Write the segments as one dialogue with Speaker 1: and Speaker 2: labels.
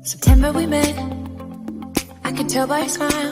Speaker 1: September we met, I can tell by your smile.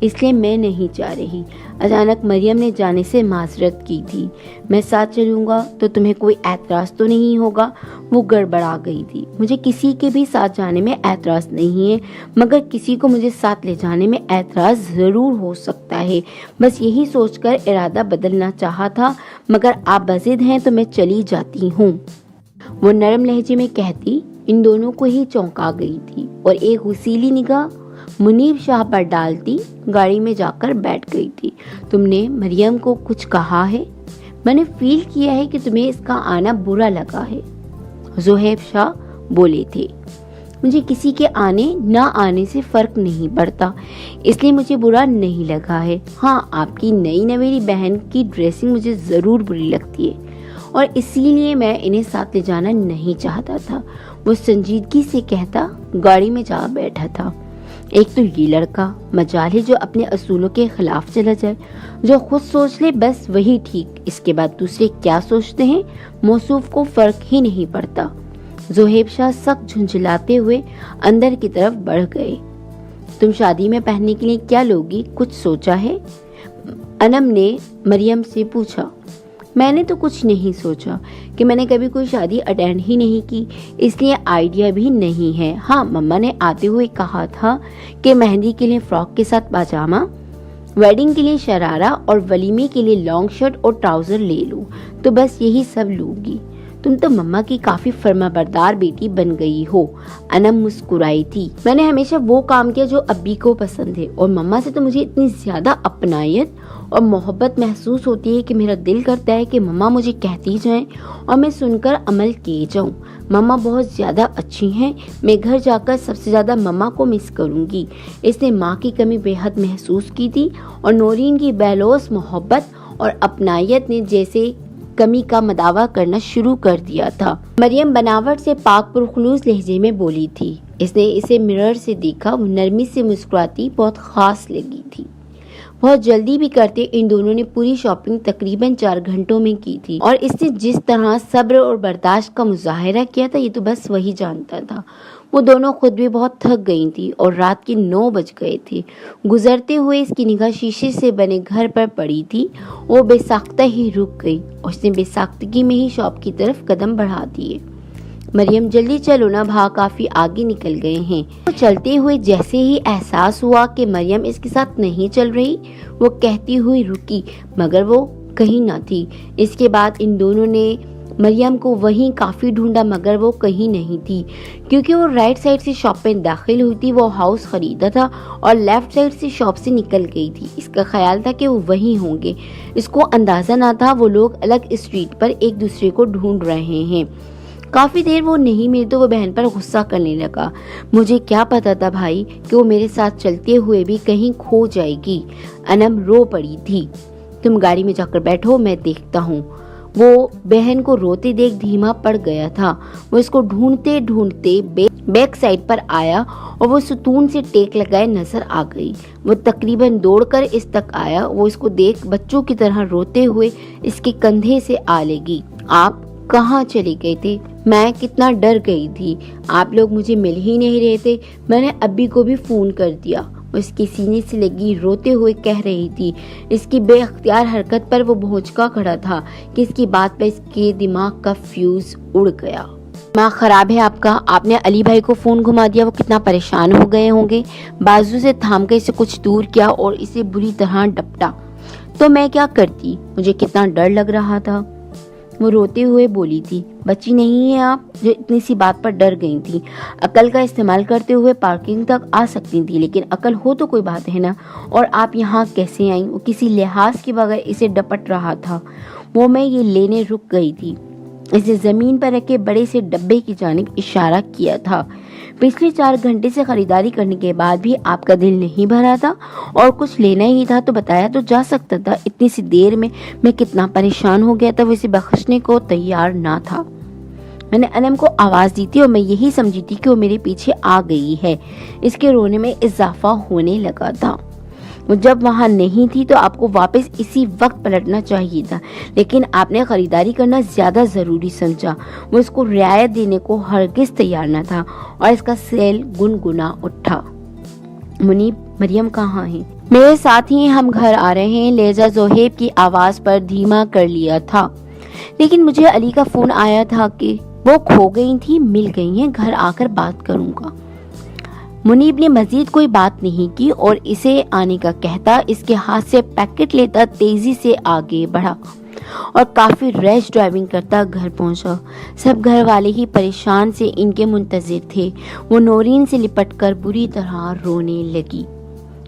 Speaker 2: اس لیے میں نہیں جا رہی۔ اچانک مریم نے جانے سے معذرت کی تھی۔ میں ساتھ چلوں گا تو تمہیں کوئی اعتراض تو نہیں ہوگا؟ وہ گڑبڑا گئی تھی۔ مجھے کسی کے بھی ساتھ جانے میں اعتراض نہیں ہے، مگر کسی کو مجھے ساتھ لے جانے میں اعتراض ضرور ہو سکتا ہے۔ بس یہی سوچ کر ارادہ بدلنا چاہا تھا، مگر آپ بضد ہیں تو میں چلی جاتی ہوں، وہ نرم لہجے میں کہتی ان دونوں کو ہی چونکا گئی تھی اور ایک غصیلی نگاہ منیب شاہ پر ڈالتی گاڑی میں جا کر بیٹھ گئی تھی۔ تم نے مریم کو کچھ کہا ہے؟ میں نے فیل کیا ہے کہ تمہیں اس کا آنا برا لگا ہے، زہیب شاہ بولے تھے۔ مجھے کسی کے آنے نہ آنے سے فرق نہیں پڑتا، اس لیے مجھے برا نہیں لگا ہے۔ ہاں، آپ کی نئی نویری بہن کی ڈریسنگ مجھے ضرور بری لگتی ہے اور اسی لیے میں انہیں ساتھ لے جانا نہیں چاہتا تھا، وہ سنجیدگی سے کہتا گاڑی میں جا بیٹھا تھا۔ ایک تو یہ لڑکا مجال ہے جو اپنے اصولوں کے خلاف چلا جائے، جو خود سوچ لے بس وہی ٹھیک، اس کے بعد دوسرے کیا سوچتے ہیں موصوف کو فرق ہی نہیں پڑتا۔ زہیب شاہ سخت جھنجھلاتے ہوئے اندر کی طرف بڑھ گئے۔ تم شادی میں پہننے کے لیے کیا لوگی، کچھ سوچا ہے؟ انم نے مریم سے پوچھا۔ میں نے تو کچھ نہیں سوچا کہ میں نے کبھی کوئی شادی اٹینڈ ہی نہیں کی، اس لیے آئیڈیا بھی نہیں ہے۔ ہاں، مما نے آتے ہوئے کہا تھا کہ مہندی کے لیے فراک کے ساتھ پاجامہ، ویڈنگ کے لیے شرارہ اور ولیمے کے لیے لانگ شرٹ اور ٹراؤزر لے لوں، تو بس یہی سب لوں گی۔ تم تو مما کی کافی فرما بردار بیٹی بن گئی ہو، انم مسکرائی تھی۔ میں نے ہمیشہ وہ کام کیا جو ابی کو پسند ہے، اور مما سے تو مجھے اتنی زیادہ اپنائیت اور محبت محسوس ہوتی ہے کہ میرا دل کرتا ہے کہ مما مجھے کہتی جائیں اور میں سن کر عمل کیے جاؤں۔ مما بہت زیادہ اچھی ہیں، میں گھر جا کر سب سے زیادہ مما کو مس کروں گی۔ اس نے ماں کی کمی بے حد محسوس کی تھی اور نورین کی بہلوس محبت اور اپنائیت نے جیسے کمی کا مداوع کرنا شروع کر دیا تھا۔ مریم بناوٹ سے پاک پرخلوص لہجے میں بولی تھی۔ اس نے اسے مرر سے دیکھا، وہ نرمی سے مسکراتی بہت خاص لگی تھی۔ بہت جلدی بھی کرتے ان دونوں نے پوری شاپنگ تقریباً 4 گھنٹوں میں کی تھی، اور اس نے جس طرح صبر اور برداشت کا مظاہرہ کیا تھا یہ تو بس وہی جانتا تھا۔ وہ دونوں خود بھی بہت تھک گئی تھی اور رات کے 9 بج گئے تھے۔ گزرتے ہوئے اس کی نگاہ شیشے سے بنے گھر پر پڑی تھی، وہ بے ساختہ ہی رک گئی اور اس نے بے ساختگی میں ہی شاپ کی طرف قدم بڑھا دیے۔ مریم جلدی چلو نا، بھا کافی آگے نکل گئے ہیں۔ وہ چلتے ہوئے جیسے ہی احساس ہوا کہ مریم اس کے ساتھ نہیں چل رہی، وہ کہتی ہوئی رکی، مگر وہ کہیں نہ تھی۔ اس کے بعد ان دونوں نے مریم کو وہیں کافی ڈھونڈا، مگر وہ کہیں نہیں تھی، کیونکہ وہ رائٹ سائڈ سے شاپ میں داخل ہوئی تھی، وہ ہاؤس خریدا تھا، اور لیفٹ سائڈ سے شاپ سے نکل گئی تھی۔ اس کا خیال تھا کہ وہ وہیں ہوں گے، اس کو اندازہ نہ تھا وہ لوگ الگ اسٹریٹ پر ایک دوسرے کو ڈھونڈ رہے ہیں۔ کافی دیر وہ نہیں ملی تو وہ بہن پر غصہ کرنے لگا۔ مجھے کیا پتا تھا بھائی کہ وہ میرے ساتھ چلتے ہوئے بھی کہیں کھو جائے گی۔ انم رو پڑی تھی۔ تم گاڑی میں جا کر بیٹھو، میں دیکھتا ہوں۔ وہ بہن کو روتے دیکھ دھیما پڑ گیا تھا۔ وہ اس کو ڈھونڈتے ڈھونڈتے بیک سائڈ پر آیا اور وہ ستون سے ٹیک لگائے نظر آ گئی۔ وہ تقریباً دوڑ کر اس تک آیا، وہ اس کو دیکھ بچوں کی طرح روتے ہوئے اس کے کندھے سے آ لگی۔ آپ کہاں چلے گئے تھے؟ میں کتنا ڈر گئی تھی، آپ لوگ مجھے مل ہی نہیں رہے تھے، میں نے ابی کو بھی فون کر دیا۔ اس کے سینے سے لگی روتے ہوئے کہہ رہی تھی۔ اس کی بے اختیار حرکت پر وہ بھونچکا کھڑا تھا کہ اس کی بات پر اس کے دماغ کا فیوز اڑ گیا۔ دماغ خراب ہے آپ کا؟ آپ نے علی بھائی کو فون گھما دیا، وہ کتنا پریشان ہو گئے ہوں گے۔ بازو سے تھام کر اسے کچھ دور کیا اور اسے بری طرح ڈپٹا۔ تو میں کیا کرتی، مجھے کتنا ڈر لگ رہا تھا، وہ روتے ہوئے بولی تھی۔ بچی نہیں ہیں آپ جو اتنی سی بات پر ڈر گئی تھی، عقل کا استعمال کرتے ہوئے پارکنگ تک آ سکتی تھی، لیکن عقل ہو تو کوئی بات ہے نا۔ اور آپ یہاں کیسے آئیں؟ وہ کسی لحاظ کے بغیر اسے ڈپٹ رہا تھا۔ وہ میں یہ لینے رک گئی تھی۔ اس نے زمین پر رکھے بڑے سے ڈبے کی جانب اشارہ کیا تھا۔ پچھلے 4 گھنٹے سے خریداری کرنے کے بعد بھی آپ کا دل نہیں بھرا تھا اور کچھ لینا ہی تھا تو بتایا تو جا سکتا تھا۔ اتنی سی دیر میں کتنا پریشان ہو گیا تھا، وہ اسے بخشنے کو تیار نہ تھا۔ میں نے انم کو آواز دی تھی اور میں یہی سمجھی تھی کہ وہ میرے پیچھے آ گئی ہے۔ اس کے رونے میں اضافہ ہونے لگا تھا۔ وہ جب وہاں نہیں تھی تو آپ کو واپس اسی وقت پلٹنا چاہیے تھا، لیکن آپ نے خریداری کرنا زیادہ ضروری سمجھا۔ وہ اس کو رعایت دینے کو ہرگز تیار نہ تھا اور اس کا سیل گنگنا اٹھا۔ منیب، مریم کہاں ہے؟ میرے ساتھ ہی ہم گھر آ رہے ہیں، لہجہ زہیب کی آواز پر دھیما کر لیا تھا، لیکن مجھے علی کا فون آیا تھا کہ وہ کھو گئی تھی، مل گئی ہیں، گھر آ کر بات کروں گا۔ منیب نے مزید کوئی بات نہیں کی اور اسے آنے کا کہتا اس کے ہاتھ سے پیکٹ لیتا تیزی سے آگے بڑھا اور کافی ریش ڈرائیونگ کرتا گھر پہنچا۔ سب گھر والے ہی پریشان سے ان کے منتظر تھے۔ وہ نورین سے لپٹ کر بری طرح رونے لگی۔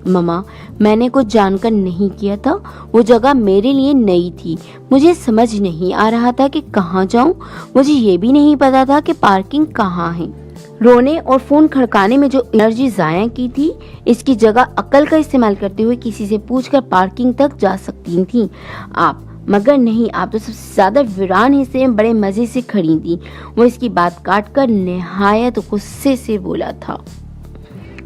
Speaker 2: ماما، میں نے کچھ جان کر نہیں کیا تھا، وہ جگہ میرے لیے نئی تھی، مجھے سمجھ نہیں آ رہا تھا کہ کہاں جاؤں، مجھے یہ بھی نہیں پتا تھا کہ پارکنگ کہاں ہے۔ رونے اور فون کھڑکانے میں جو انرجی ضائع کی تھی، اس کی جگہ عقل کا استعمال کرتے ہوئے کسی سے پوچھ کر پارکنگ تک جا سکتی تھیں آپ، مگر نہیں، آپ تو سب سے زیادہ ویران حصے میں بڑے مزے سے کھڑی تھیں۔ وہ اس کی بات کاٹ کر نہایت غصے سے بولا تھا۔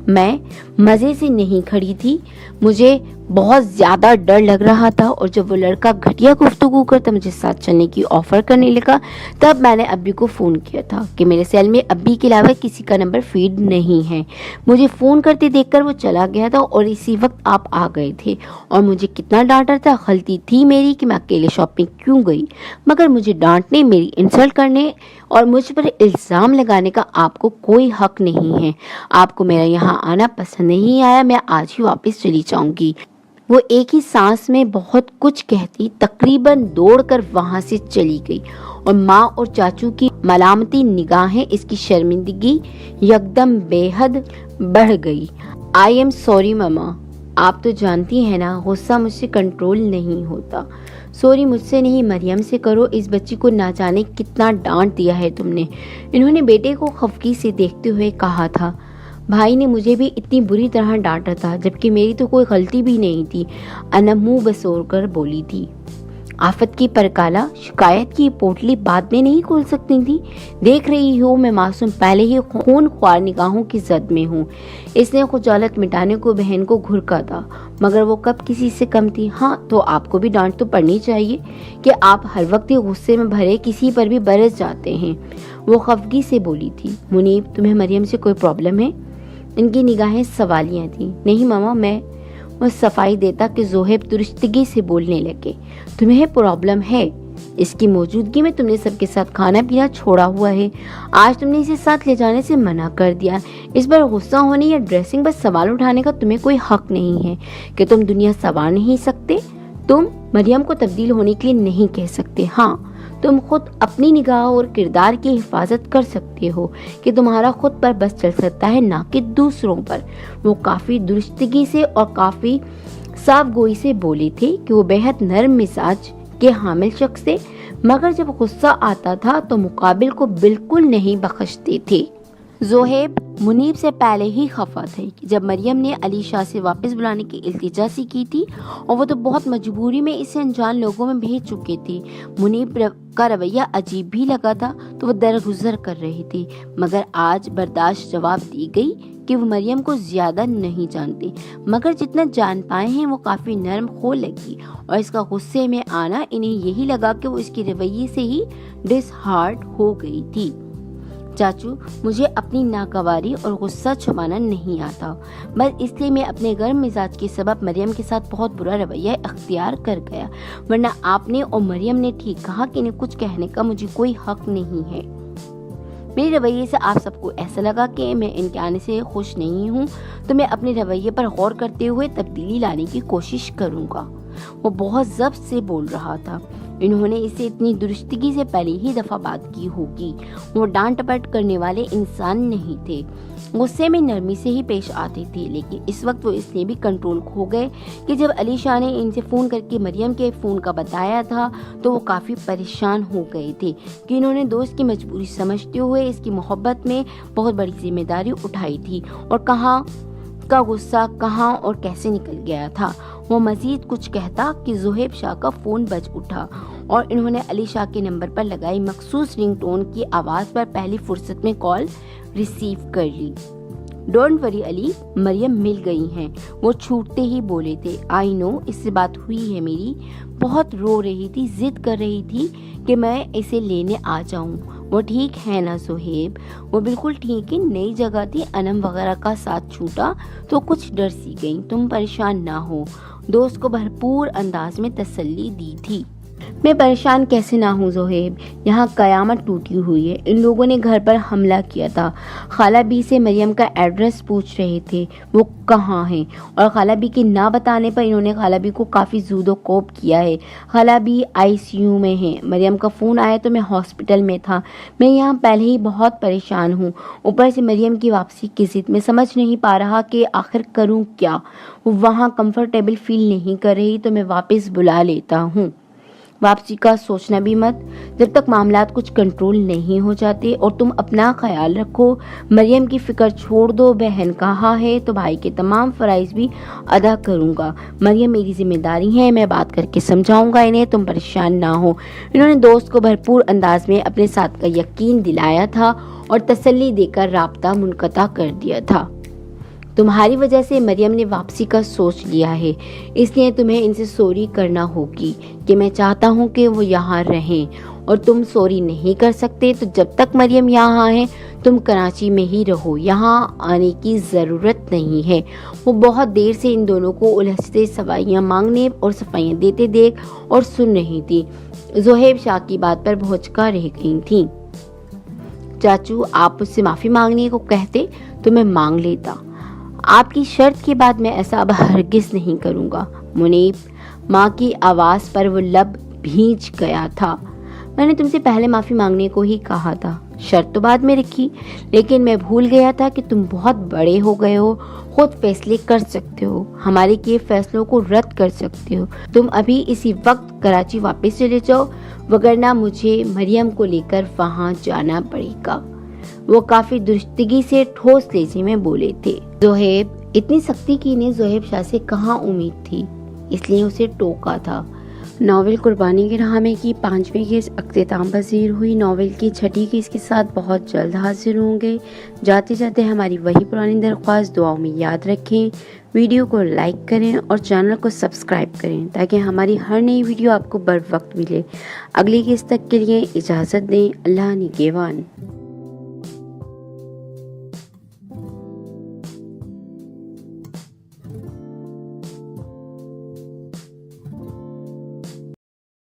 Speaker 2: میں مزے سے نہیں کھڑی تھی، مجھے بہت زیادہ ڈر لگ رہا تھا، اور جب وہ لڑکا گھٹیا گفتگو کرتا مجھے ساتھ چلنے کی آفر کرنے لگا، تب میں نے ابی کو فون کیا تھا کہ میرے سیل میں ابی کے علاوہ کسی کا نمبر فیڈ نہیں ہے۔ مجھے فون کرتے دیکھ کر وہ چلا گیا تھا اور اسی وقت آپ آ گئے تھے، اور مجھے کتنا ڈانٹا تھا۔ غلطی تھی میری کہ میں اکیلے شاپنگ کیوں گئی، مگر مجھے ڈانٹنے، میری انسلٹ کرنے اور مجھ پر الزام لگانے کا آپ کو کوئی حق نہیں ہے۔ آپ کو میرا یہاں آنا پسند نہیں آیا، میں آج ہی واپس چلی جاؤں گی۔ وہ ایک ہی سانس میں بہت کچھ کہتی تقریباً دوڑ کر وہاں سے چلی گئی، اور ماں اور چاچو کی ملامتی نگاہیں اس کی شرمندگی یکدم بے حد بڑھ گئی۔ آئی ایم سوری ماما، آپ تو جانتی ہیں نا غصہ مجھ سے کنٹرول نہیں ہوتا۔ سوری مجھ سے نہیں، مریم سے کرو، اس بچی کو نہ جانے کتنا ڈانٹ دیا ہے تم نے، انہوں نے بیٹے کو خفگی سے دیکھتے ہوئے کہا تھا۔ بھائی نے مجھے بھی اتنی بری طرح ڈانٹا تھا، جبکہ میری تو کوئی غلطی بھی نہیں تھی، انا منہ بسور کر بولی تھی۔ آفت کی پرکالا، شکایت کی پوٹلی بعد میں نہیں کھول سکتی تھی؟ دیکھ رہی ہو میں معصوم پہلے ہی خون خوار نگاہوں کی زد میں ہوں۔ اس نے خجالت مٹانے کو بہن کو گھرکا تھا، مگر وہ کب کسی سے کم تھی۔ ہاں تو آپ کو بھی ڈانٹ تو پڑنی چاہیے کہ آپ ہر وقت غصے میں بھرے کسی پر بھی برس جاتے ہیں۔ وہ خفگی سے بولی تھی۔ منیب، تمہیں مریم سے کوئی پرابلم ہے؟ ان کی نگاہیں سوالیاں تھیں۔ نہیں ماما، میں وہ صفائی دیتا کہ زہیب درستگی سے بولنے لگے۔ تمہیں پرابلم ہے، اس کی موجودگی میں تم نے سب کے ساتھ کھانا پینا چھوڑا ہوا ہے، آج تم نے اسے ساتھ لے جانے سے منع کر دیا۔ اس پر غصہ ہونے یا ڈریسنگ پر سوال اٹھانے کا تمہیں کوئی حق نہیں ہے کہ تم دنیا سنوار نہیں سکتے، تم مریم کو تبدیل ہونے کے لیے نہیں کہہ سکتے۔ ہاں تم خود اپنی نگاہ اور کردار کی حفاظت کر سکتے ہو کہ تمہارا خود پر بس چل سکتا ہے، نہ کہ دوسروں پر۔ وہ کافی درستگی سے اور کافی صاف گوئی سے بولے تھے کہ وہ بےحد نرم مزاج کے حامل شخص تھے، مگر جب غصہ آتا تھا تو مقابل کو بالکل نہیں بخشتے تھے۔ زہیب منیب سے پہلے ہی خفا تھے کہ جب مریم نے علی شاہ سے واپس بلانے کی التجا سی کی تھی، اور وہ تو بہت مجبوری میں اسے انجان لوگوں میں بھیج چکے تھے۔ منیب کا رویہ عجیب بھی لگا تھا تو وہ درگزر کر رہے تھے، مگر آج برداشت جواب دی گئی کہ وہ مریم کو زیادہ نہیں جانتے، مگر جتنا جان پائے ہیں وہ کافی نرم خو لگی، اور اس کا غصے میں آنا انہیں یہی لگا کہ وہ اس کے رویے سے ہی ڈس ہارٹ ہو گئی تھی۔ چاچو، مجھے اپنی ناگواری اور غصہ چھپانا نہیں آتا، بس اس لیے میں اپنے گرم مزاج کے سبب مریم کے ساتھ بہت برا رویہ اختیار کر گیا، ورنہ آپ نے اور مریم نے ٹھیک کہا کہ انہیں کچھ کہنے کا مجھے کوئی حق نہیں ہے۔ میرے رویے سے آپ سب کو ایسا لگا کہ میں ان کے آنے سے خوش نہیں ہوں، تو میں اپنے رویے پر غور کرتے ہوئے تبدیلی لانے کی کوشش کروں گا۔ وہ بہت ضبط سے بول رہا تھا، انہوں نے اسے اتنی درستگی سے پہلی ہی دفعہ بات کی ہوگی۔ وہ ڈانٹ پٹ کرنے والے انسان نہیں تھے، غصے میں نرمی سے ہی پیش آتے تھے، لیکن اس وقت وہ اس لیے بھی کنٹرول کھو گئے کہ جب علی شاہ نے ان سے فون کر کے مریم کے فون کا بتایا تھا تو وہ کافی پریشان ہو گئے تھے کہ انہوں نے دوست کی مجبوری سمجھتے ہوئے اس کی محبت میں بہت بڑی ذمہ داری اٹھائی تھی، اور کہاں کا غصہ کہاں اور کیسے نکل گیا تھا۔ وہ مزید کچھ کہتا کہ زہیب شاہ کا فون بج اٹھا، اور انہوں نے علی شاہ کے نمبر پر لگائی مخصوص رنگ ٹون کی آواز پر پہلی فرصت میں کال ریسیو کر لی۔ ڈونٹ وری علی، مریم مل گئی ہیں۔ وہ چھوٹتے ہی بولے تھے، آئی نو، اس سے بات ہوئی ہے میری، بہت رو رہی تھی، ضد کر رہی تھی کہ میں اسے لینے آ جاؤں۔ وہ ٹھیک ہے نا زہیب؟ وہ بالکل ٹھیک ہے، نئی جگہ تھی، انم وغیرہ کا ساتھ چھوٹا تو کچھ ڈر سی گئی، تم پریشان نہ ہو، دوست کو بھرپور انداز میں تسلی دی تھی۔ میں پریشان کیسے نہ ہوں زہیب، یہاں قیامت ٹوٹی ہوئی ہے، ان لوگوں نے گھر پر حملہ کیا تھا، خالہ بی سے مریم کا ایڈریس پوچھ رہے تھے وہ کہاں ہیں، اور خالہ بی کے نہ بتانے پر انہوں نے خالہ بی کو کافی زود و کوب کیا ہے۔ خالہ بی ICU میں ہیں، مریم کا فون آیا تو میں ہاسپٹل میں تھا، میں یہاں پہلے ہی بہت پریشان ہوں، اوپر سے مریم کی واپسی کی ضد، میں سمجھ نہیں پا رہا کہ آخر کروں کیا، وہ وہاں کمفرٹیبل فیل نہیں کر رہی تو میں واپس بلا لیتا ہوں۔ واپسی کا سوچنا بھی مت، جب تک معاملات کچھ کنٹرول نہیں ہو جاتے، اور تم اپنا خیال رکھو، مریم کی فکر چھوڑ دو، بہن کہا ہے تو بھائی کے تمام فرائض بھی ادا کروں گا، مریم میری ذمہ داری ہے، میں بات کر کے سمجھاؤں گا انہیں، تم پریشان نہ ہو۔ انہوں نے دوست کو بھرپور انداز میں اپنے ساتھ کا یقین دلایا تھا اور تسلی دے کر رابطہ منقطع کر دیا تھا۔ تمہاری وجہ سے مریم نے واپسی کا سوچ لیا ہے، اس لیے تمہیں ان سے سوری کرنا ہوگی کہ میں چاہتا ہوں کہ وہ یہاں رہیں، اور تم سوری نہیں کر سکتے تو جب تک مریم یہاں ہے تم کراچی میں ہی رہو، یہاں آنے کی ضرورت نہیں ہے۔ وہ بہت دیر سے ان دونوں کو الجھتے صفائیاں مانگنے اور صفائیاں دیتے دیکھ اور سن رہی تھی۔ زہیب شاہ کی بات پر بھوچکا رہ گئی تھی۔ چاچو، آپ مجھ سے معافی مانگنے کو کہتے تو میں مانگ لیتا، آپ کی شرط کے بعد میں ایسا اب ہرگز نہیں کروں گا۔ منیب، ماں کی آواز پر وہ لب بھیج گیا تھا۔ میں نے تم سے پہلے معافی مانگنے کو ہی کہا تھا، شرط تو بعد میں رکھی، لیکن میں بھول گیا تھا کہ تم بہت بڑے ہو گئے ہو، خود فیصلے کر سکتے ہو، ہمارے کیے فیصلوں کو رد کر سکتے ہو۔ تم ابھی اسی وقت کراچی واپس چلے جاؤ، وگرنہ مجھے مریم کو لے کر وہاں جانا پڑے گا۔ وہ کافی درستگی سے ٹھوس لہجے میں بولے تھے۔ زہیب، اتنی سختی کی انہیں زہیب شاہ سے کہاں امید تھی، اس لیے اسے ٹوکا تھا۔ ناول قربانی کی راہ میں کی 5ویں قسط اختتام پذیر ہوئی۔ ناول کی 6ٹھی قسط کے ساتھ بہت جلد حاضر ہوں گے۔ جاتے جاتے ہماری وہی پرانی درخواست دعاؤں میں یاد رکھیں، ویڈیو کو لائک کریں اور چینل کو سبسکرائب کریں تاکہ ہماری ہر نئی ویڈیو آپ کو بر وقت ملے۔ اگلی قسط تک کے لیے اجازت دیں، اللہ نگہبان۔